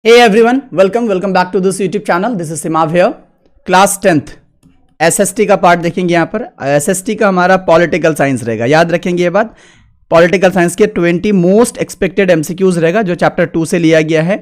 Hey everyone, welcome back to this YouTube channel. This is Simav here. Class 10th SST का part देखेंगे। यहाँ पर SST का हमारा पॉलिटिकल साइंस रहेगा। याद रखेंगे ये बात, पॉलिटिकल साइंस के 20 मोस्ट एक्सपेक्टेड MCQs रहेगा जो चैप्टर 2 से लिया गया है।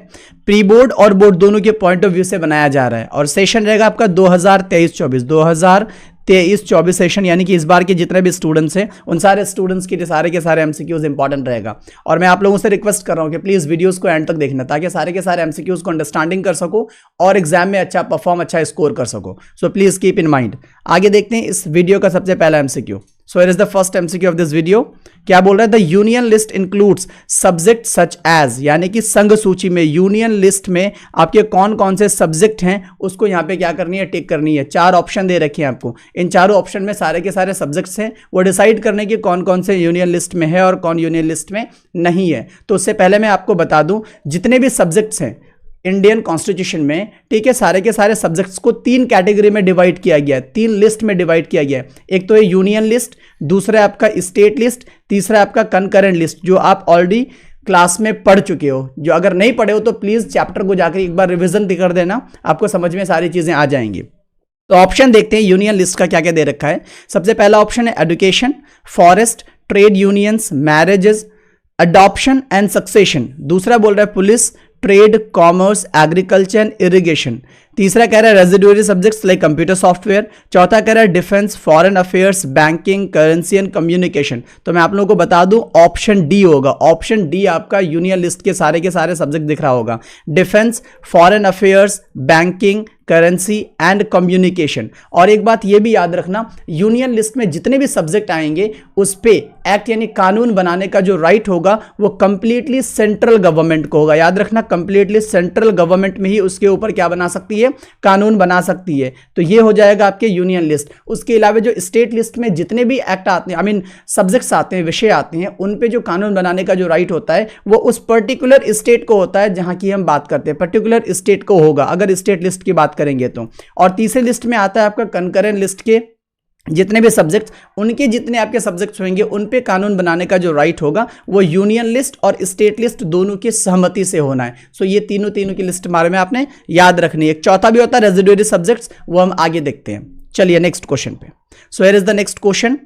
प्री बोर्ड और बोर्ड दोनों के पॉइंट ऑफ व्यू से बनाया जा रहा है और सेशन रहेगा आपका 2023-24 सेशन, यानी कि इस बार के जितने भी स्टूडेंट्स हैं उन सारे स्टूडेंट्स के सारे MCQs इंपॉर्टेंट रहेगा। और मैं आप लोगों से रिक्वेस्ट कर रहा हूं कि प्लीज़ वीडियोस को एंड तक देखना ताकि सारे के सारे MCQs को अंडरस्टैंडिंग कर सको और एग्जाम में अच्छा स्कोर कर सको। So please keep in mind. आगे देखते हैं इस वीडियो का सबसे पहला MCQ। So here is the first MCQ of this video. क्या बोल रहा है? The union list includes subject such as, यानी कि संघ सूची में यूनियन लिस्ट में आपके कौन कौन से सब्जेक्ट हैं उसको यहाँ पे क्या करनी है, टिक करनी है। 4 ऑप्शन दे रखे हैं आपको, इन चारों ऑप्शन में सारे के सारे सब्जेक्ट्स हैं, वो डिसाइड करने की कौन कौन से यूनियन लिस्ट में है और कौन यूनियन लिस्ट में नहीं है। तो उससे पहले मैं आपको बता दूं, जितने भी सब्जेक्ट्स हैं इंडियन कॉन्स्टिट्यूशन में, ठीक है, सारे के सारे सब्जेक्ट्स को 3 कैटेगरी में डिवाइड किया गया है, 3 लिस्ट में डिवाइड किया गया है। एक तो है यूनियन लिस्ट, दूसरा है आपका स्टेट लिस्ट, तीसरा है आपका कंकरेंट लिस्ट, जो आप ऑलरेडी क्लास में पढ़ चुके हो। जो अगर नहीं पढ़े हो तो प्लीज चैप्टर को जाकर एक बार रिविजन कर देना, आपको समझ में सारी चीजें आ जाएंगी। तो ऑप्शन देखते हैं यूनियन लिस्ट का क्या क्या दे रखा है। सबसे पहला ऑप्शन है education, forest, trade unions, marriages, adoption and succession. दूसरा बोल रहा है police, trade, commerce, agriculture and irrigation. तीसरा कह रहा है residuary subjects like computer software. चौथा कह रहा है defence, foreign affairs, banking, currency and communication. तो मैं आप लोगों को बता दूं ऑप्शन डी होगा। ऑप्शन डी आपका यूनियन लिस्ट के सारे सब्जेक्ट दिख रहा होगा, defence, foreign affairs, banking, currency and communication. और एक बात यह भी याद रखना, यूनियन लिस्ट में जितने भी सब्जेक्ट आएंगे उस पे एक्ट यानी कानून बनाने का जो राइट होगा वो कंप्लीटली सेंट्रल गवर्नमेंट को होगा। याद रखना, कंप्लीटली सेंट्रल गवर्नमेंट में ही उसके ऊपर क्या बना सकती है, कानून बना सकती है। तो ये हो जाएगा आपके यूनियन लिस्ट। उसके अलावा जो स्टेट लिस्ट में जितने भी एक्ट आते हैं, सब्जेक्ट्स आते हैं, विषय आते हैं, उन पे जो कानून बनाने का जो राइट होता है वो उस पर्टिकुलर स्टेट को होता है जहां की हम बात करते हैं, पर्टिकुलर स्टेट को होगा अगर स्टेट लिस्ट की बात करेंगे तो। और तीसरे लिस्ट में आता है आपका कंकरेंट लिस्ट के जितने भी सब्जेक्ट्स, उनके जितने आपके सब्जेक्ट्स होंगे उन पे कानून बनाने का जो राइट होगा वो यूनियन लिस्ट और स्टेट लिस्ट दोनों की सहमति से होना है। सो ये तीनों की लिस्ट बारे में आपने याद रखनी है। एक चौथा भी होता है रेजिडुअरी सब्जेक्ट्स, वो हम आगे देखते हैं। चलिए नेक्स्ट क्वेश्चन पे। सो here is the next question.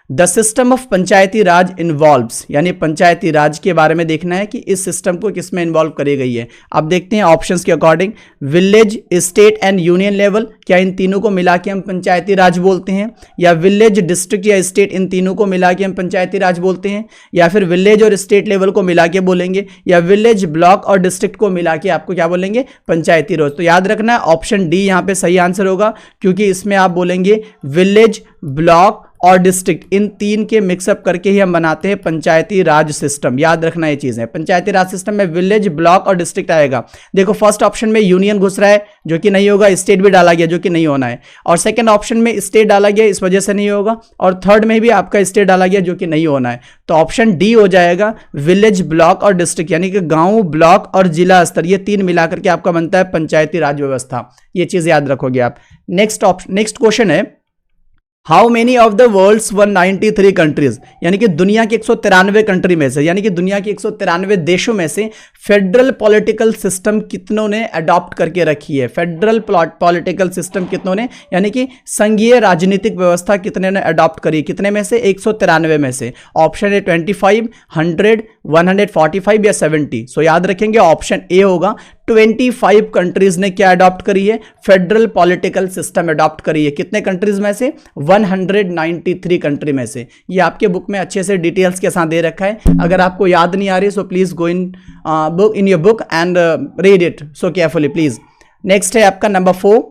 The system of Panchayati Raj involves, यानी पंचायती राज के बारे में देखना है कि इस सिस्टम को किसमें इन्वॉल्व करी गई है। अब देखते हैं ऑप्शंस के according, village, state and union level, क्या इन तीनों को मिला के हम पंचायती राज बोलते हैं, या विलेज, डिस्ट्रिक्ट या स्टेट, इन तीनों को मिला के हम पंचायती राज बोलते हैं, या फिर विलेज और स्टेट लेवल को मिला के बोलेंगे, या विलेज, ब्लॉक और डिस्ट्रिक्ट को मिला के आपको क्या बोलेंगे, पंचायती राज। तो याद रखना ऑप्शन डी यहाँ पे सही आंसर होगा, क्योंकि इसमें आप बोलेंगे विलेज, ब्लॉक और डिस्ट्रिक्ट, इन 3 के मिक्सअप करके ही हम बनाते हैं पंचायती राज सिस्टम। याद रखना ये चीज है, पंचायती राज सिस्टम में विलेज, ब्लॉक और डिस्ट्रिक्ट आएगा। देखो फर्स्ट ऑप्शन में यूनियन घुस रहा है जो कि नहीं होगा, स्टेट भी डाला गया जो कि नहीं होना है, और सेकंड ऑप्शन में स्टेट डाला गया इस वजह से नहीं होगा, और थर्ड में भी आपका स्टेट डाला गया जो कि नहीं होना है। तो ऑप्शन डी हो जाएगा विलेज, ब्लॉक और डिस्ट्रिक्ट, यानी कि गांव, ब्लॉक और जिला स्तर, ये 3 मिलाकर के आपका बनता है पंचायती राज व्यवस्था। ये चीज याद रखोगे आप। नेक्स्ट क्वेश्चन है, how many of the world's 193 countries, यानी कि दुनिया के 193 कंट्री में से, यानी कि दुनिया के 193 देशों में से फेडरल पॉलिटिकल सिस्टम कितनों ने अडॉप्ट करके रखी है। फेडरल पॉलिटिकल सिस्टम कितनों ने, यानी कि संघीय राजनीतिक व्यवस्था कितने ने अडॉप्ट करी, कितने में से, 193 में से। ऑप्शन है 25, 100, 145 या 70। सो याद रखेंगे ऑप्शन ए होगा, 25 कंट्रीज ने क्या अडॉप्ट करी है, फेडरल पॉलिटिकल सिस्टम अडॉप्ट करी है। कितने कंट्रीज में से, 193 कंट्री में से। ये आपके बुक में अच्छे से डिटेल्स के साथ दे रखा है, अगर आपको याद नहीं आ रही सो please go in your book and read it so carefully please. Next है आपका number 4,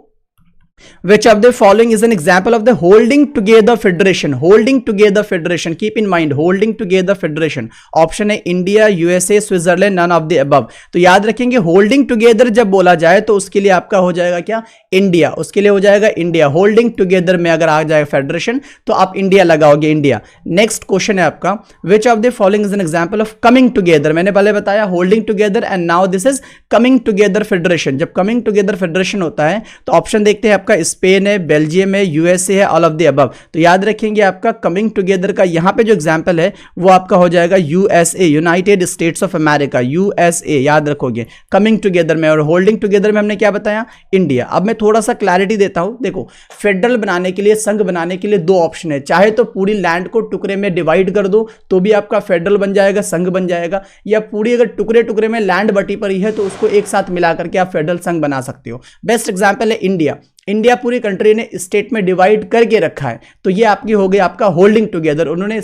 Which of the following is an example of the holding together federation? Holding together federation. Keep in mind, holding together federation. Option है India, USA, Switzerland, none of the above. तो याद रखेंगे holding together जब बोला जाए तो उसके लिए आपका हो जाएगा क्या, इंडिया। उसके लिए हो जाएगा इंडिया। होल्डिंग टुगेदर में अगर आ जाएगा फेडरेशन तो आप इंडिया लगाओगे, इंडिया। नेक्स्ट क्वेश्चन है आपका, विच of the following is an example of coming together. मैंने पहले बताया holding together and now this is coming together federation. जब कमिंग टुगेदर फेडरेशन होता है तो ऑप्शन देखते हैं आपका स्पेन है, बेल्जियम है, यूएसए है, ऑल ऑफ द अबव। तो याद रखेंगे आपका कमिंग टुगेदर का यहाँ पे जो एग्जाम्पल है वो आपका हो जाएगा USA, United states of America, USA याद रखोगे कमिंग टुगेदर में। और होल्डिंग टुगेदर में हमने क्या बताया, इंडिया। अब मैं थोड़ा सा क्लैरिटी देता हूं, देखो फेडरल बनाने के लिए, संघ बनाने के लिए दो ऑप्शन है, चाहे तो पूरी लैंड को टुकड़े में डिवाइड कर दो तो भी आपका फेडरल बन जाएगा, संघ बन जाएगा, या पूरी अगर टुकड़े टुकड़े में लैंड बटी पड़ी है तो उसको एक साथ मिला करके आप फेडरल संघ बना सकते हो। बेस्ट एग्जांपल है इंडिया। इंडिया पूरी कंट्री ने स्टेट में डिवाइड करके रखा है, तो ये आपकी हो गई आपका होल्डिंग टुगेदर, उन्होंने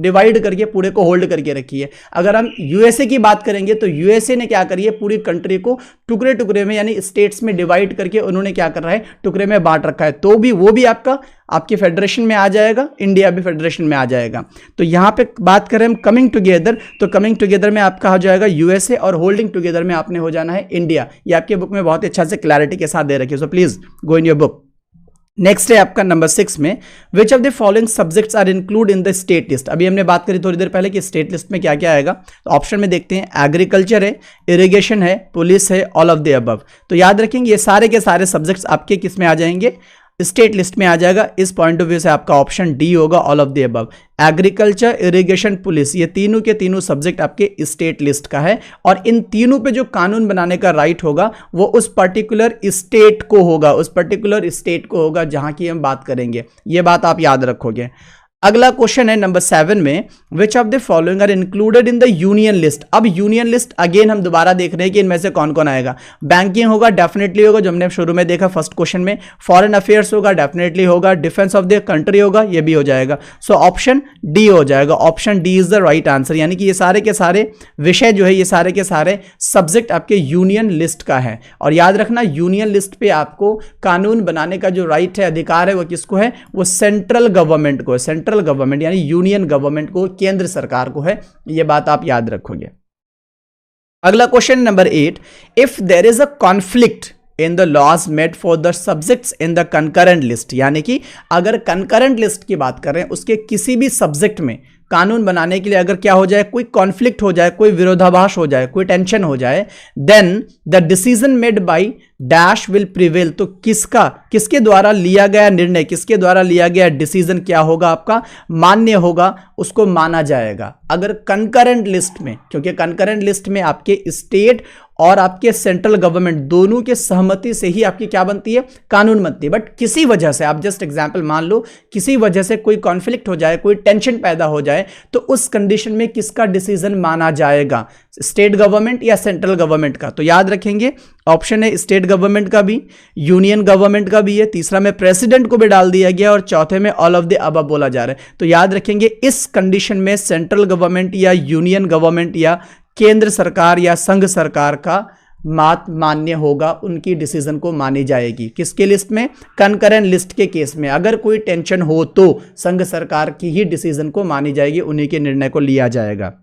डिवाइड करके पूरे को होल्ड करके रखी है। अगर हम यूएसए की बात करेंगे तो यूएसए ने क्या करी है, पूरी कंट्री को टुकड़े टुकड़े में यानी स्टेट्स में डिवाइड करके उन्होंने क्या कर रहा है, टुकड़े में बांट रखा है, तो भी वो भी आपके फेडरेशन में आ जाएगा, इंडिया भी फेडरेशन में आ जाएगा। तो यहां पे बात करें हम कमिंग टुगेदर, तो कमिंग टुगेदर में आपका हो जाएगा यूएसए और होल्डिंग टुगेदर में आपने हो जाना है इंडिया। ये आपके बुक में बहुत अच्छा से क्लैरिटी के साथ दे रखी है, so please go in your book. Next है आपका नंबर 6 में, which of the following subjects are include in the state list. अभी हमने बात करी थोड़ी देर पहले कि स्टेट लिस्ट में क्या क्या आएगा, तो ऑप्शन में देखते हैं, एग्रीकल्चर है, इरिगेशन है, पुलिस है, ऑल ऑफ द अबव। तो याद रखेंगे ये सारे के सारे सब्जेक्ट्स आपके किस में आ जाएंगे, स्टेट लिस्ट में आ जाएगा। इस पॉइंट ऑफ व्यू से आपका ऑप्शन डी होगा, all of the above. Agriculture, irrigation, police, ये तीनों के तीनों सब्जेक्ट आपके स्टेट लिस्ट का है, और इन तीनों पे जो कानून बनाने का राइट होगा वो उस पर्टिकुलर स्टेट को होगा, उस पर्टिकुलर स्टेट को होगा जहां की हम बात करेंगे। ये बात आप याद रखोगे। अगला क्वेश्चन है नंबर 7 में, which of the following are included in the union list. अब यूनियन लिस्ट अगेन हम दोबारा देख रहे हैं कि इनमें से कौन कौन आएगा। बैंकिंग होगा, डेफिनेटली होगा, जो हमने शुरू में देखा फर्स्ट क्वेश्चन में। फॉरेन अफेयर्स होगा, डेफिनेटली होगा। डिफेंस ऑफ द कंट्री होगा, ये भी हो जाएगा। सो ऑप्शन डी हो जाएगा, option D is the right answer. यानी कि ये सारे के सारे विषय जो है, ये सारे के सारे सब्जेक्ट आपके यूनियन लिस्ट का है। और याद रखना, यूनियन लिस्ट पे आपको कानून बनाने का जो राइट है, अधिकार है, वो किसको है, वो सेंट्रल गवर्नमेंट को है, सेंट्रल गवर्नमेंट यानी यूनियन गवर्नमेंट को, केंद्र सरकार को है। ये बात आप याद रखोगे। अगला question number 8, if there is a conflict in the laws made for the subjects in the concurrent list, यानी कि अगर कंकरेंट लिस्ट की बात करें, उसके किसी भी सब्जेक्ट में कानून बनाने के लिए अगर क्या हो जाए, कोई कॉन्फ्लिक्ट हो जाए, कोई विरोधाभास हो जाए, कोई टेंशन हो जाए, then the decision made by dash will prevail. तो किसके द्वारा लिया गया निर्णय, किसके द्वारा लिया गया डिसीजन क्या होगा, आपका मान्य होगा, उसको माना जाएगा। अगर कंकरेंट लिस्ट में, क्योंकि कंकरेंट लिस्ट में आपके स्टेट और आपके सेंट्रल गवर्नमेंट दोनों के सहमति से ही आपकी क्या बनती है, कानून बनती है। बट किसी वजह से, आप जस्ट एग्जांपल मान लो, किसी वजह से कोई कॉन्फ्लिक्ट हो जाए, कोई टेंशन पैदा हो जाए, तो उस कंडीशन में किसका डिसीजन माना जाएगा, स्टेट गवर्नमेंट या सेंट्रल गवर्नमेंट का। तो याद रखेंगे ऑप्शन है स्टेट गवर्नमेंट का भी, यूनियन गवर्नमेंट का भी है, तीसरा में प्रेसिडेंट को भी डाल दिया गया, और चौथे में ऑल ऑफ द अबव बोला जा रहा है। तो याद रखेंगे इस कंडीशन में सेंट्रल गवर्नमेंट या यूनियन गवर्नमेंट या केंद्र सरकार या संघ सरकार का मात मान्य होगा, उनकी डिसीजन को मानी जाएगी। किसके लिस्ट में, कंकरेंट लिस्ट के केस में अगर कोई टेंशन हो तो संघ सरकार की ही डिसीजन को मानी जाएगी, उन्हीं के निर्णय को लिया जाएगा।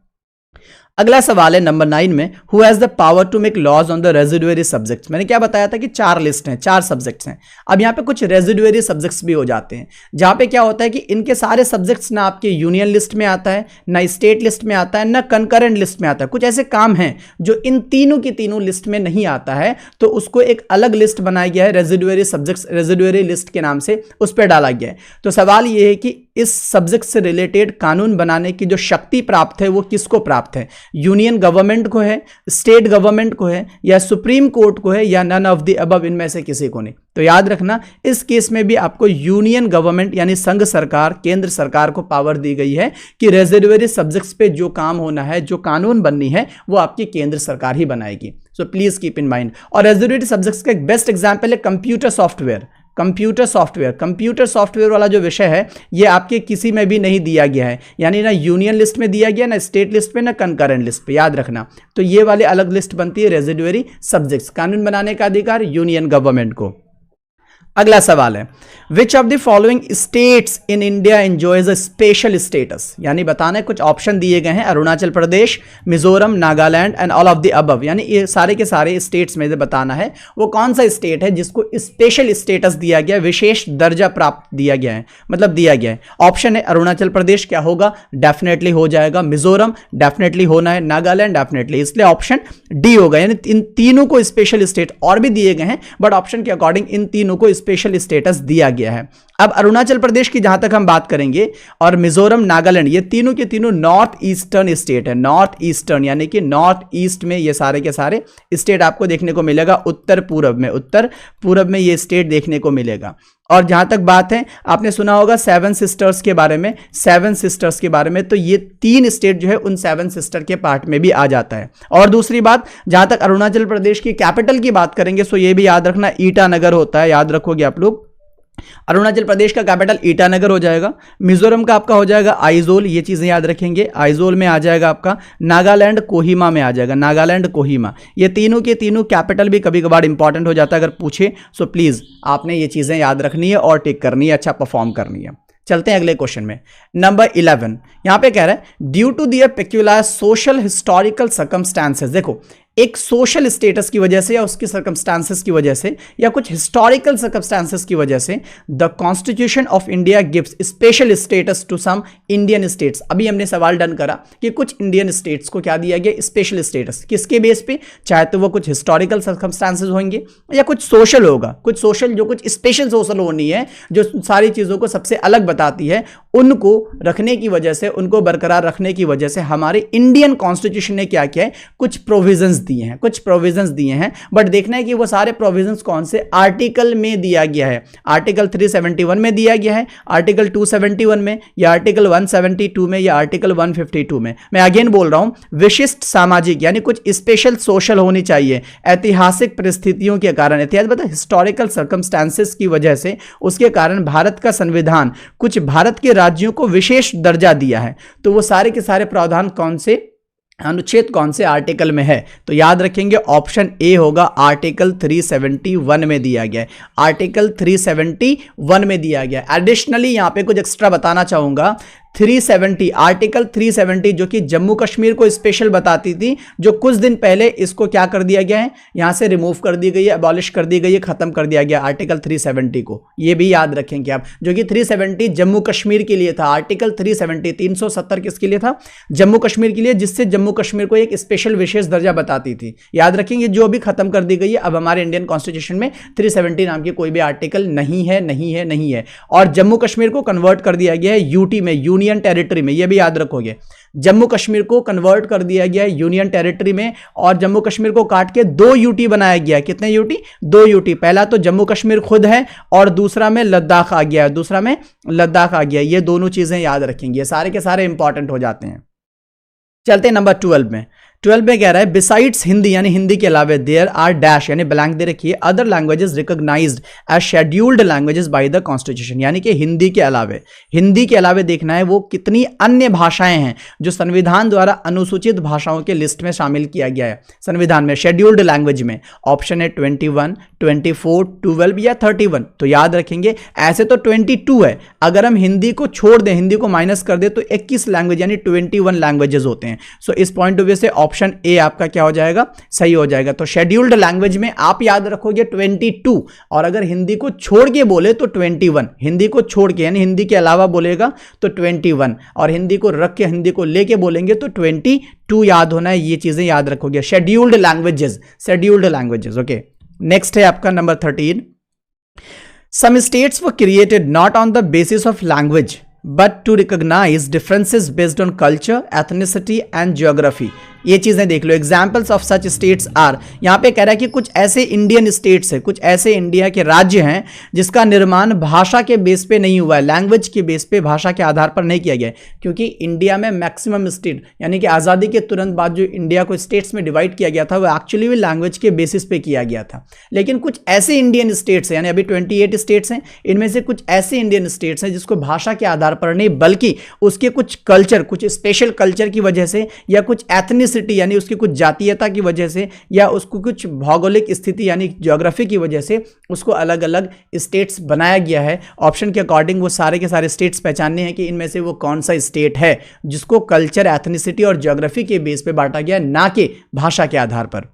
अगला सवाल है नंबर 9 में, who has the power to make laws on the residuary subjects. मैंने क्या बताया था कि 4 लिस्ट हैं, 4 सब्जेक्ट्स हैं। अब यहाँ पे कुछ रेजिडुअरी सब्जेक्ट्स भी हो जाते हैं, जहाँ पे क्या होता है कि इनके सारे सब्जेक्ट्स ना आपके यूनियन लिस्ट में आता है, ना स्टेट लिस्ट में आता है, ना कंकरेंट लिस्ट में आता है। कुछ ऐसे काम हैं जो इन तीनों की तीनों लिस्ट में नहीं आता है, तो उसको एक अलग लिस्ट बनाया गया है, रेजिडुअरी सब्जेक्ट्स, रेजिडुअरी लिस्ट के नाम से उस पर डाला गया है। तो सवाल ये है कि इस सब्जेक्ट से रिलेटेड कानून बनाने की जो शक्ति प्राप्त है वो किसको प्राप्त है, यूनियन गवर्नमेंट को है, स्टेट गवर्नमेंट को है, या सुप्रीम कोर्ट को है, या नन ऑफ द अबव, इनमें से किसी को नहीं। तो याद रखना इस केस में भी आपको यूनियन गवर्नमेंट यानी संघ सरकार, केंद्र सरकार को पावर दी गई है कि रेजिडुअरी सब्जेक्ट्स पे जो काम होना है, जो कानून बननी है, वो आपकी केंद्र सरकार ही बनाएगी। So please keep in mind. और रेजिडुअरी सब्जेक्ट्स का एक बेस्ट एग्जाम्पल है कंप्यूटर सॉफ्टवेयर। कंप्यूटर सॉफ्टवेयर वाला जो विषय है ये आपके किसी में भी नहीं दिया गया है, यानी ना यूनियन लिस्ट में दिया गया, ना स्टेट लिस्ट पे, ना कंकरेंट लिस्ट पे, याद रखना। तो ये वाले अलग लिस्ट बनती है रेजिडुअरी सब्जेक्ट्स, कानून बनाने का अधिकार यूनियन गवर्नमेंट को। अगला सवाल है, which of the following states in India enjoys a special status. यानी बताना है, कुछ ऑप्शन दिए गए हैं, Arunachal Pradesh, Mizoram, Nagaland and all of the above. यानी ये सारे के सारे स्टेट्स में से बताना है वो कौन सा स्टेट है जिसको स्पेशल स्टेटस दिया गया, विशेष दर्जा प्राप्त दिया गया है, मतलब दिया गया है। ऑप्शन है अरुणाचल प्रदेश, क्या होगा, डेफिनेटली हो जाएगा। मिजोरम डेफिनेटली होना है, नागालैंड डेफिनेटली, इसलिए ऑप्शन डी होगा। यानी इन तीनों को स्पेशल स्टेट और भी दिए गए हैं, बट ऑप्शन के अकॉर्डिंग इन तीनों को स्पेशल स्टेटस दिया गया है। अब अरुणाचल प्रदेश की जहां तक हम बात करेंगे और मिजोरम, नागालैंड, ये तीनों के तीनों नॉर्थ ईस्टर्न स्टेट है। नॉर्थ ईस्टर्न यानी कि नॉर्थ ईस्ट में ये सारे के सारे स्टेट आपको देखने को मिलेगा। उत्तर पूरब में ये स्टेट देखने को मिलेगा। और जहां तक बात है, आपने सुना होगा सेवन सिस्टर्स के बारे में, तो ये 3 स्टेट जो है उन 7 सिस्टर के पार्ट में भी आ जाता है। और दूसरी बात, जहां तक अरुणाचल प्रदेश की कैपिटल की बात करेंगे, सो ये भी याद रखना, ईटानगर होता है, याद रखोगे आप लोग। अरुणाचल प्रदेश का कैपिटल ईटानगर हो जाएगा। मिजोरम का आपका हो जाएगा आइजोल, ये चीजें याद रखेंगे। आइजोल में आ जाएगा आपका। नागालैंड कोहिमा में आ जाएगा, नागालैंड कोहिमा। ये तीनों के तीनों कैपिटल भी कभी कभार इंपॉर्टेंट हो जाता है अगर पूछे, सो प्लीज आपने ये चीजें याद रखनी है और टिक करनी है, अच्छा परफॉर्म करनी है। चलते हैं अगले क्वेश्चन में। नंबर 11 यहां पे कह रहा है due to their peculiar social historical circumstances. देखो, एक सोशल स्टेटस की वजह से या उसकी सर्कमस्टांसेस की वजह से या कुछ हिस्टोरिकल सर्कमस्टांसेस की वजह से the constitution of India gives special status to some Indian states. अभी हमने सवाल डन करा कि कुछ इंडियन स्टेट्स को क्या दिया गया, स्पेशल स्टेटस। किसके बेस पे? चाहे तो वो कुछ हिस्टोरिकल सर्कमस्टांसेस होंगे या कुछ सोशल होगा, कुछ सोशल जो कुछ स्पेशल सोशल होनी है, जो सारी चीजों को सबसे अलग बताती है, उनको रखने की वजह से, उनको बरकरार रखने की वजह से हमारे इंडियन कॉन्स्टिट्यूशन ने क्या किया है, कुछ प्रोविजंस दिए हैं। बट देखना है कि वो सारे प्रोविजंस कौन से आर्टिकल में दिया गया है। आर्टिकल 371 में दिया गया है, आर्टिकल 271 में, या आर्टिकल 172 में, या आर्टिकल 152 में। मैं अगेन बोल रहा हूं, विशिष्ट सामाजिक यानी कुछ स्पेशल सोशल होनी चाहिए, ऐतिहासिक परिस्थितियों के कारण, इतिहास बता हिस्टोरिकल सर्कमस्टांसेस की वजह से, उसके कारण भारत का संविधान कुछ भारत के राज्यों को विशेष दर्जा दिया है। तो वो सारे के सारे प्रावधान कौन से, अनुच्छेद कौन से आर्टिकल में है? तो याद रखेंगे ऑप्शन ए होगा, आर्टिकल 371 में दिया गया है। आर्टिकल 371 में दिया गया है। एडिशनली यहां पे कुछ एक्स्ट्रा बताना चाहूंगा, 370 आर्टिकल 370 जो कि जम्मू कश्मीर को स्पेशल बताती थी, जो कुछ दिन पहले इसको क्या कर दिया गया है, यहां से रिमूव कर दी गई है, अबॉलिश कर दी गई है, खत्म कर दिया गया आर्टिकल 370 को। ये भी याद रखेंगे आप, जो कि 370 जम्मू कश्मीर के लिए था। आर्टिकल 370 किसके लिए था? जम्मू कश्मीर के लिए, जिससे जम्मू कश्मीर को एक स्पेशल विशेष दर्जा बताती थी। याद रखेंगे, जो अभी खत्म कर दी गई है। अब हमारे इंडियन कॉन्स्टिट्यूशन में 370 नाम की कोई भी आर्टिकल नहीं है। और जम्मू कश्मीर को कन्वर्ट कर दिया गया है यूटी में, यूनियन टेरिटरी में। यह भी याद रखोगे, जम्मू कश्मीर को कन्वर्ट कर दिया गया है यूनियन टेरिटरी में, और जम्मू कश्मीर को काट के 2 यूटी बनाया गया है। कितने यूटी? 2 यूटी। पहला तो जम्मू कश्मीर खुद है और दूसरा में लद्दाख आ गया। ये दोनों चीजें याद रखेंगे, ये सारे के सारे इंपॉर्टेंट हो जाते हैं। चलते हैं नंबर 12 में। 12 में कह रहा है बिसाइड्स हिंदी यानी हिंदी के अलावे देयर आर डैश यानी ब्लैंक दे रखी है other languages recognised as scheduled languages by the constitution. यानी कि हिंदी के अलावे देखना है वो कितनी अन्य भाषाएं हैं जो संविधान द्वारा अनुसूचित भाषाओं के लिस्ट में शामिल किया गया है संविधान में शेड्यूल्ड लैंग्वेज में। ऑप्शन है 21, 24, 12 या 31। तो याद रखेंगे ऐसे तो 22 है, अगर हम हिंदी को छोड़ दें, हिंदी को माइनस कर दे तो 21 लैंग्वेज यानी 21 लैंग्वेजेस होते हैं। सो इस पॉइंट ऑफ व्यू से ऑप्शन ए आपका क्या हो जाएगा? सही हो जाएगा। तो शेड्यूल्ड लैंग्वेज में आप याद रखोगे 22, और अगर हिंदी को छोड़ के बोले तो 21। हिंदी को छोड़ के यानी हिंदी के अलावा बोलेगा तो 21, और हिंदी को रख के हिंदी को लेके बोलेंगे तो 22 याद होना है। ये चीजें याद रखोगे, शेड्यूल्ड लैंग्वेजेस। ओके, नेक्स्ट है आपका number 13। Some states were created not on the basis of language but to recognize differences based on culture, ethnicity and geography। ये चीजें देख लो। Examples of such states are, यहां पे कह रहा है कि कुछ ऐसे इंडियन स्टेट्स है, कुछ ऐसे इंडिया के राज्य हैं जिसका निर्माण भाषा के बेस पे नहीं हुआ है, लैंग्वेज के बेस पे, भाषा के आधार पर नहीं किया गया है। क्योंकि इंडिया में मैक्सिमम स्टेट यानी कि आज़ादी के तुरंत बाद जो इंडिया को स्टेट्स में डिवाइड किया गया था वो एक्चुअली भी लैंग्वेज के बेसिस पे किया गया था। लेकिन कुछ ऐसे इंडियन स्टेट्स हैं, यानी अभी 28 स्टेट्स हैं, इनमें से कुछ ऐसे इंडियन स्टेट्स हैं जिसको भाषा के आधार पर नहीं बल्कि उसके कुछ कल्चर, कुछ स्पेशल कल्चर की वजह से, या कुछ एथनिसिटी यानी उसकी कुछ जातीयता की वजह से, या उसको कुछ भौगोलिक स्थिति यानी ज्योग्राफी की वजह से उसको अलग अलग स्टेट्स बनाया गया है। ऑप्शन के अकॉर्डिंग वो सारे के सारे स्टेट्स पहचानने हैं कि इनमें से वो कौन सा स्टेट है जिसको कल्चर, एथनिसिटी और ज्योग्राफी के बेस पे बांटा गया, ना कि भाषा के आधार पर।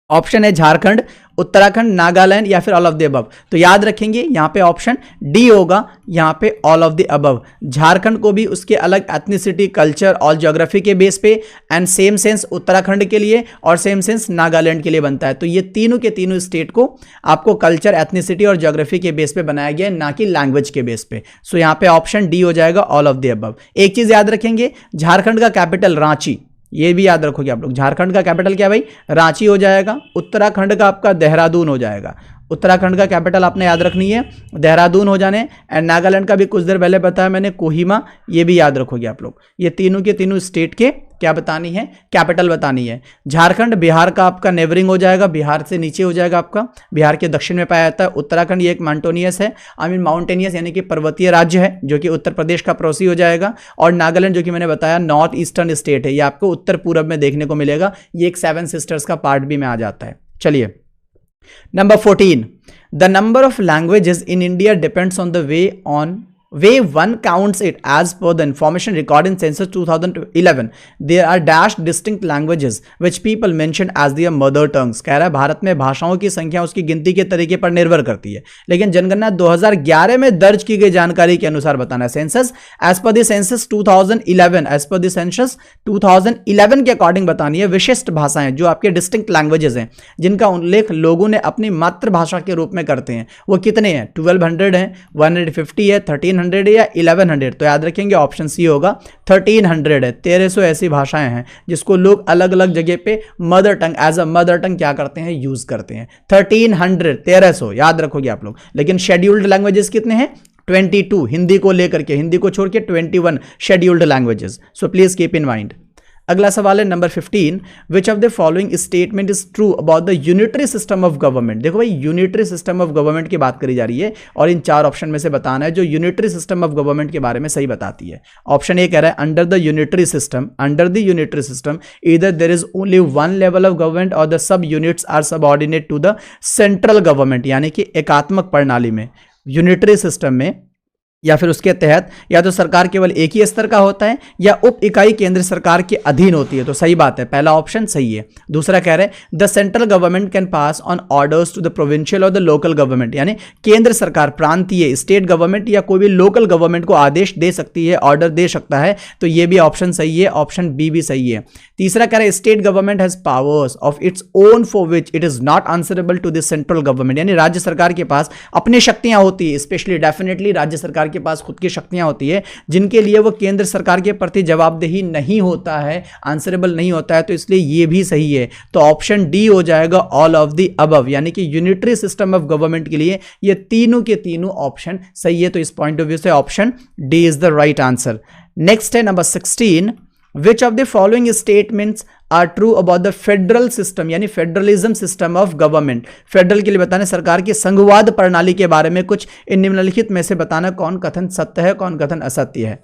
ऑप्शन है झारखंड, उत्तराखंड, नागालैंड या फिर ऑल ऑफ द अबव। तो याद रखेंगे यहाँ पे ऑप्शन डी होगा, यहाँ पे all of the above. Jharkhand को भी उसके अलग एथनिसिटी, कल्चर और ज्योग्राफी के बेस पे, एंड सेम सेंस उत्तराखंड के लिए और सेम सेंस नागालैंड के लिए बनता है। तो ये तीनों के तीनों स्टेट को आपको कल्चर, एथनिसिटी और ज्योग्राफी के बेस पे बनाया गया है, ना कि लैंग्वेज के बेस पे। सो यहाँ पे ऑप्शन डी हो जाएगा, ऑल ऑफ द अबव। एक चीज याद रखेंगे, झारखंड का कैपिटल रांची, ये भी याद रखोगे आप लोग। झारखंड का कैपिटल क्या भाई, रांची हो जाएगा। उत्तराखंड का आपका देहरादून हो जाएगा। उत्तराखंड का कैपिटल आपने याद रखनी है, देहरादून हो जाने। एंड नागालैंड का भी कुछ देर पहले बताया मैंने, कोहिमा, ये भी याद रखोगे आप लोग। ये तीनों के तीनों स्टेट के क्या बतानी है, कैपिटल बतानी है। झारखंड बिहार का आपका नेबरिंग हो जाएगा, बिहार से नीचे हो जाएगा आपका, बिहार के दक्षिण में पाया जाता है। उत्तराखंड ये एक माउंटेनियस है, माउंटेनियस यानी कि पर्वतीय राज्य है, जो कि उत्तर प्रदेश का पड़ोसी हो जाएगा। और नागालैंड जो कि मैंने बताया नॉर्थ ईस्टर्न स्टेट है, ये आपको उत्तर पूर्व में देखने को मिलेगा। ये एक 7 सिस्टर्स का पार्ट भी में आ जाता है। चलिए number 14, the number of languages in India depends on the way one counts it. As per the information recorded in census 2011, there are dash distinct languages which people mention as their mother tongues. कह रहा है भारत में भाषाओं की संख्या उसकी गिनती के तरीके पर निर्भर करती है, लेकिन जनगणना 2011 में दर्ज की गई जानकारी के अनुसार बताना है। Census as per the census 2011, as per the census 2011 के अकॉर्डिंग बतानी है विशिष्ट भाषाएं, जो आपके डिस्टिंक्ट लैंग्वेजेस हैं, जिनका उल्लेख लोगों ने अपनी मातृभाषा के रूप में करते हैं। वो कितने हैं, 1200 है, 150 है, 1300 या 1100। तो याद रखेंगे ऑप्शन सी होगा, 1300 है। 1300 ऐसी भाषाएं हैं जिसको लोग अलग अलग जगह पे mother tongue, as a mother tongue क्या करते हैं, यूज करते हैं। 1300 याद रखोगे आप लोग। लेकिन शेड्यूल्ड लैंग्वेजेस कितने हैं, 22, हिंदी को लेकर के, हिंदी को छोड़ के 21 scheduled languages. So please keep in mind. अगला सवाल है number 15, which of the following statement is true about the unitary system of government. देखो भाई, यूनिटरी सिस्टम ऑफ गवर्नमेंट की बात करी जा रही है और इन 4 ऑप्शन में से बताना है जो यूनिटरी सिस्टम ऑफ गवर्नमेंट के बारे में सही बताती है। ऑप्शन ए कह रहा है under the unitary system, either there is only one level of government और the sub units are subordinate to the central government. यानी कि एकात्मक प्रणाली में, यूनिटरी सिस्टम में या फिर उसके तहत या तो सरकार केवल एक ही स्तर का होता है या उप इकाई केंद्र सरकार के अधीन होती है। तो सही बात है, पहला ऑप्शन सही है। दूसरा कह रहे हैं the central government can pass on orders to the provincial और द लोकल गवर्नमेंट, यानी केंद्र सरकार, प्रांतीय, स्टेट गवर्नमेंट या कोई भी लोकल गवर्नमेंट को आदेश दे सकती है, ऑर्डर दे सकता है। तो ये भी ऑप्शन सही है, ऑप्शन बी भी सही है। तीसरा कह रहे हैं state government has powers of its own for which it is not answerable to the central government, यानी राज्य सरकार के पास अपनी शक्तियां होती है, स्पेशली डेफिनेटली राज्य सरकार के पास खुद की शक्तियां होती है जिनके लिए वो केंद्र सरकार के प्रति जवाबदेही नहीं होता है, आंसरेबल नहीं होता है। तो इसलिए ये भी सही है। तो ऑप्शन डी हो जाएगा, ऑल ऑफ द अबव, यानी कि यूनिटरी सिस्टम ऑफ गवर्नमेंट के लिए ये तीनों के तीनों ऑप्शन सही है। तो इस पॉइंट ऑफ व्यू से option D is the right answer. Next है number 16, which of the following statements are true about the federal system, यानी federalism system of government. Federal के लिए बताना सरकार की संघवाद प्रणाली के बारे में कुछ इन निम्नलिखित में से बताना कौन कथन सत्य है, कौन कथन असत्य है।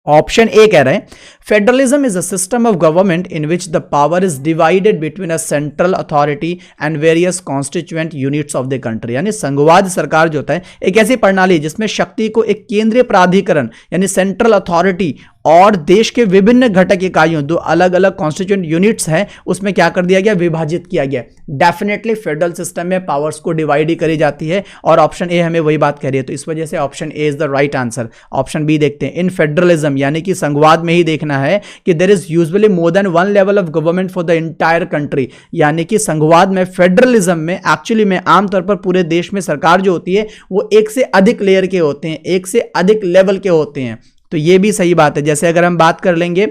ऑप्शन ए कह रहे हैं federalism is a system of government in which the power is divided between a central authority and various constituent units of the country, यानी संघवाद सरकार जो होता है एक ऐसी प्रणाली जिसमें शक्ति को एक केंद्रीय प्राधिकरण यानी सेंट्रल अथॉरिटी और देश के विभिन्न घटक इकाइयों, दो अलग अलग कॉन्स्टिट्यूएंट यूनिट्स हैं, उसमें क्या कर दिया गया, विभाजित किया गया। डेफिनेटली फेडरल सिस्टम में पावर्स को डिवाइड ही करी जाती है और ऑप्शन ए हमें वही बात कह रही है। तो इस वजह से option A is the right answer. Option B देखते हैं, इन फेडरलिज्म यानी कि संघवाद में ही देखना है कि there is usually more than one level of government for the entire country, यानी कि संघवाद में, फेडरलिज्म में एक्चुअली में आमतौर पर पूरे देश में सरकार जो होती है वो एक से अधिक लेयर के होते हैं, एक से अधिक लेवल के होते हैं। तो ये भी सही बात है। जैसे अगर हम बात कर लेंगे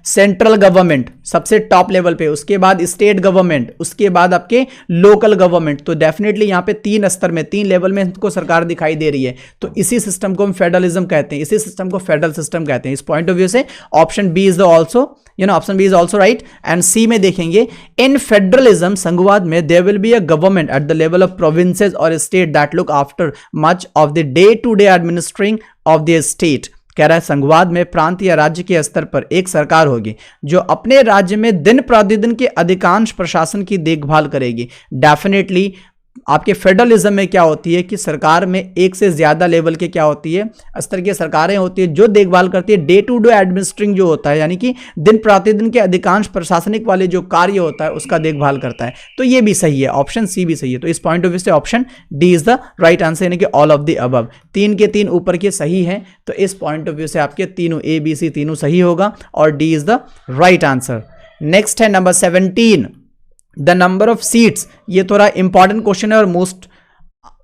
सेंट्रल गवर्नमेंट सबसे टॉप लेवल पे, उसके बाद स्टेट गवर्नमेंट, उसके बाद आपके लोकल गवर्नमेंट, तो डेफिनेटली यहां पे 3 स्तर में, 3 लेवल में हमको सरकार दिखाई दे रही है। तो इसी सिस्टम को हम फेडरलिज्म कहते हैं, इसी सिस्टम को फेडरल सिस्टम कहते हैं। इस पॉइंट ऑफ व्यू से option B is the also option B is also right. And C में देखेंगे इन फेडरलिज्म संघवाद में there will be a government at the level of provinces और state that look after much of the day to day administering of the state. कह रहा है संघवाद में प्रांत या राज्य के स्तर पर एक सरकार होगी जो अपने राज्य में दिन प्रतिदिन के अधिकांश प्रशासन की देखभाल करेगी। डेफिनेटली आपके फेडरलिज्म में क्या होती है कि सरकार में एक से ज्यादा लेवल के क्या होती है, स्तर की सरकारें होती है जो देखभाल करती है डे टू डे एडमिनिस्ट्रिंग जो होता है, यानी कि दिन प्रतिदिन के अधिकांश प्रशासनिक वाले जो कार्य होता है उसका देखभाल करता है। तो ये भी सही है, ऑप्शन सी भी सही है। तो इस पॉइंट ऑफ व्यू से option D is the right answer, यानी कि ऑल ऑफ द अबव। 3 के 3 ऊपर के सही है, तो इस पॉइंट ऑफ व्यू से आपके तीनों ए बी सी तीनों सही होगा और D is the right answer. Next है number 17, the number of seats. ये थोड़ा इंपॉर्टेंट क्वेश्चन है और मोस्ट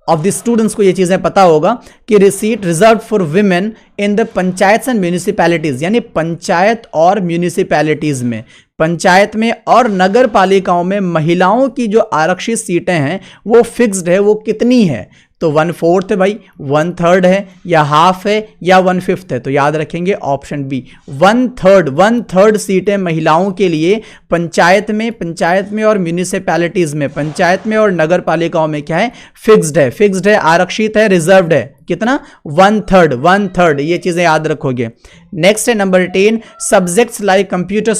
ऑफ द स्टूडेंट्स को ये चीजें पता होगा कि seat reserve for women in the panchayat and municipalities, यानी पंचायत और म्यूनिसिपैलिटीज में, पंचायत में और नगर पालिकाओं में महिलाओं की जो आरक्षित सीटें हैं वो फिक्स्ड है, वो कितनी है? तो 1/4 है भाई, 1/3 है या हाफ है या 1/5 है? तो याद रखेंगे ऑप्शन बी 1/3 सीटें महिलाओं के लिए पंचायत में और म्यूनिसिपैलिटीज में, पंचायत में और नगर पालिकाओं में क्या है? फिक्स्ड है, आरक्षित है, रिजर्व्ड है। कितना? 1/3 ये चीजें याद रखोगे। नेक्स्ट है number 10, subjects like computer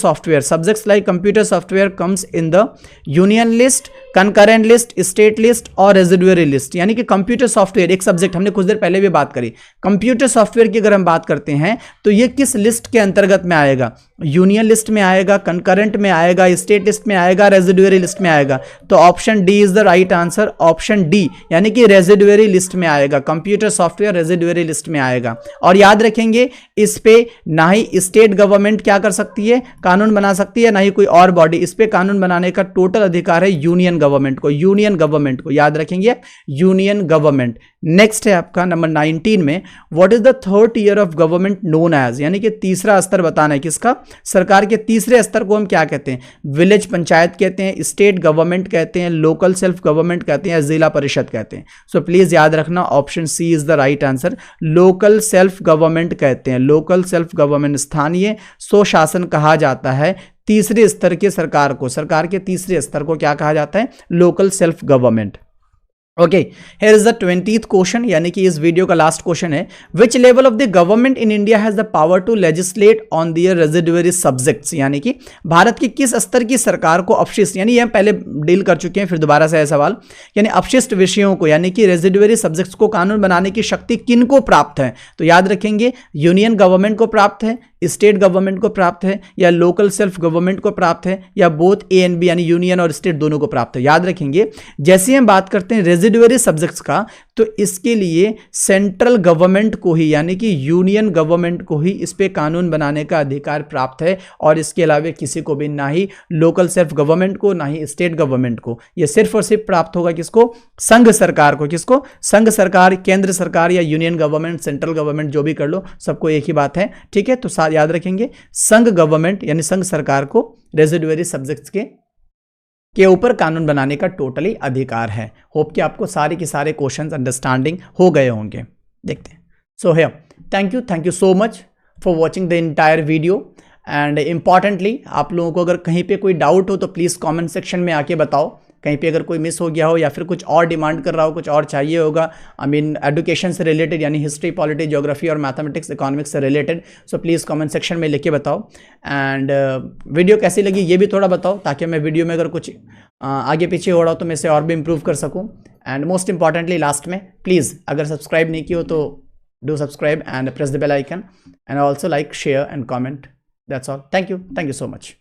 software comes in the union list, concurrent list, state list और रेजिडुअरी लिस्ट। यानी कि कंप्यूटर सॉफ्टवेयर एक सब्जेक्ट, हमने कुछ देर पहले भी बात करी। कंप्यूटर सॉफ्टवेयर की अगर हम बात करते हैं तो ये किस लिस्ट के अंतर्गत में आएगा? यूनियन लिस्ट में आएगा, कंकरेंट में आएगा, स्टेट लिस्ट में आएगा, रेजिडुअरी लिस्ट में आएगा। तो option D is the right answer, option D, यानी कि रेजिडुअरी लिस्ट में आएगा। कंप्यूटर सॉफ्टवेयर रेजिडुअरी लिस्ट में आएगा। और याद रखेंगे इस पे ना ही स्टेट गवर्नमेंट क्या कर सकती है, कानून बना सकती है, ना ही कोई और बॉडी। इस पे कानून बनाने का टोटल अधिकार है यूनियन गवर्नमेंट को। याद रखेंगे यूनियन गवर्नमेंट। नेक्स्ट है आपका नंबर 19 में, what is the third year of government known as, यानी कि तीसरा स्तर बताना है किसका? सरकार के तीसरे स्तर को हम क्या कहते हैं? विलेज पंचायत कहते हैं, स्टेट गवर्नमेंट कहते हैं, लोकल सेल्फ गवर्नमेंट कहते हैं, जिला परिषद कहते हैं। सो प्लीज याद रखना option C is the right answer, local self government कहते हैं। लोकल सेल्फ गवर्नमेंट, स्थानीय स्वशासन कहा जाता है तीसरे स्तर के सरकार को। सरकार के तीसरे स्तर को क्या कहा जाता है? Local self government. Okay, here is the 20th question, यानी कि इस वीडियो का लास्ट क्वेश्चन है, which level of the government in India has the power to legislate on their residuary subjects, यानी कि भारत की किस स्तर की सरकार को अपशिष्ट, यानी ये हम पहले डील कर चुके हैं, फिर दोबारा से है सवाल, यानी अपशिष्ट विषयों को यानी कि रेजिडुअरी सब्जेक्ट्स को कानून बनाने की शक्ति किन को प्राप्त है? तो याद रखेंगे यूनियन गवर्नमेंट को प्राप्त है, स्टेट गवर्नमेंट को प्राप्त है, या लोकल सेल्फ गवर्नमेंट को प्राप्त है, या बोथ ए एंड बी, यानी यूनियन और स्टेट दोनों को प्राप्त है। याद रखेंगे जैसे हम बात करते हैं रेजिडुअरी सब्जेक्ट्स का, तो इसके लिए सेंट्रल गवर्नमेंट को ही, यानी कि यूनियन गवर्नमेंट को ही इस पे कानून बनाने का अधिकार प्राप्त है, और इसके अलावा किसी को भी, ना ही लोकल सेल्फ गवर्नमेंट को, ना ही स्टेट गवर्नमेंट को। यह सिर्फ और सिर्फ प्राप्त होगा किसको? संघ सरकार को। किसको? संघ सरकार, केंद्र सरकार या यूनियन गवर्नमेंट, सेंट्रल गवर्नमेंट, जो भी कर लो, सबको एक ही बात है। ठीक है, तो याद रखेंगे संघ गवर्नमेंट यानी संघ सरकार को रेजिडुअरी सब्जेक्ट्स के ऊपर कानून बनाने का टोटली अधिकार है। होप कि आपको सारे के सारे क्वेश्चंस अंडरस्टैंडिंग हो गए होंगे। देखते हैं। So here, thank you so much for watching the entire video. And importantly आप लोगों को अगर कहीं पे कोई डाउट हो तो प्लीज़ कमेंट सेक्शन में आके बताओ। कहीं पे अगर कोई मिस हो गया हो या फिर कुछ और डिमांड कर रहा हो, कुछ और चाहिए होगा, आई मीन एजुकेशन से रिलेटेड, यानी हिस्ट्री, पॉलिटी, ज्योग्राफी और मैथमेटिक्स, इकोनॉमिक्स से related, so please comment section में लिख के बताओ। एंड वीडियो कैसी लगी ये भी थोड़ा बताओ, ताकि मैं वीडियो में अगर कुछ आगे पीछे हो रहा हो तो मैं इसे और भी इम्प्रूव कर सकूँ। एंड मोस्ट इंपॉर्टेंटली लास्ट में प्लीज़ अगर सब्सक्राइब नहीं किया हो तो do subscribe and press the bell icon, and also like, share and comment. That's all. Thank you so much.